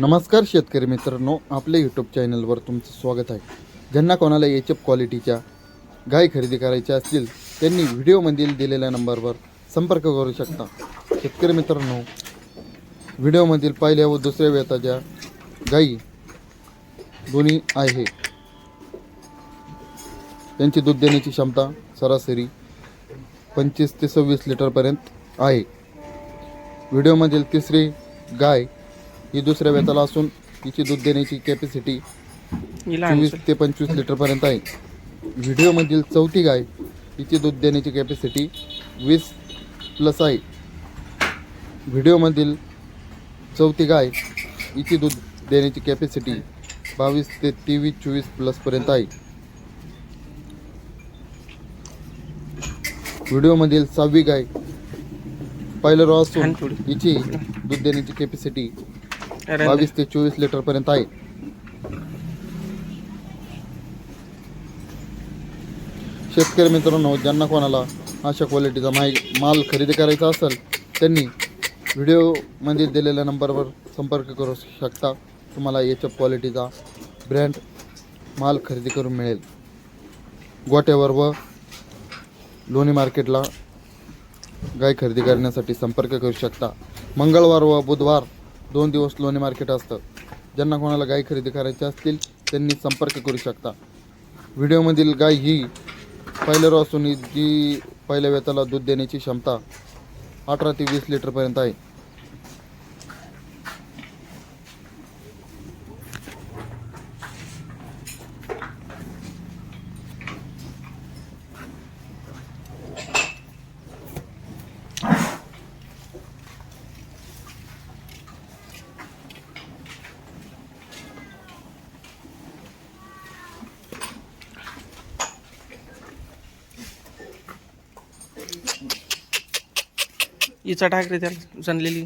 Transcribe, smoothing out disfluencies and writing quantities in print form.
नमस्कार शेतकरी मित्रांनो, आपल्या यूट्यूब चॅनलवर तुमचं स्वागत आहे. ज्यांना कोणाला एचएफ क्वालिटीच्या गाय खरेदी करायच्या असतील त्यांनी व्हिडिओमधील दिलेल्या नंबरवर संपर्क करू शकता. शेतकरी मित्रांनो, व्हिडिओमधील पहिल्या व दुसऱ्या वेताच्या गायी दोन्ही आहे. त्यांची दूध देण्याची क्षमता सरासरी 25 ते 26 लिटरपर्यंत आहे. व्हिडिओमधील तिसरी गाय ही दुसऱ्या वेताला असून तिची दूध देण्याची कॅपॅसिटी 24 ते 25 लिटरपर्यंत आहे. व्हिडिओमधील चौथी गाय हिची दूध देण्याची कॅपॅसिटी 20+ आहे. व्हिडिओमधील चौथी गाय हिची दूध देण्याची कॅपॅसिटी 22 ते 23-24+ पर्यंत आहे. व्हिडिओमधील सहावी गाय पहिलं रॉ असून हिची दूध देण्याची कॅपॅसिटी 22 ते 24 लिटरपर्यंत आहे. शेतकरी मित्रांनो, ज्यांना कोणाला अशा क्वालिटीचा माल खरेदी करायचा असेल त्यांनी व्हिडिओमध्ये दिलेल्या नंबरवर संपर्क करू शकता. तुम्हाला एचएफ क्वालिटीचा ब्रँड माल खरेदी करून मिळेल. गोट्यावर व लोणी मार्केटला गाय खरेदी करण्यासाठी संपर्क करू शकता. मंगळवार व बुधवार 2 दिवस लोणी मार्केट असतं. ज्यांना कोणाला गाय खरेदी करायची असतील त्यांनी संपर्क करू शकता. व्हिडिओमधील गाय ही पहिल्या रॉ असून जी पहिल्या वेताला दूध देण्याची क्षमता 18 ते 20 लिटरपर्यंत आहे. इचा टाक रे त्याला उचललेली.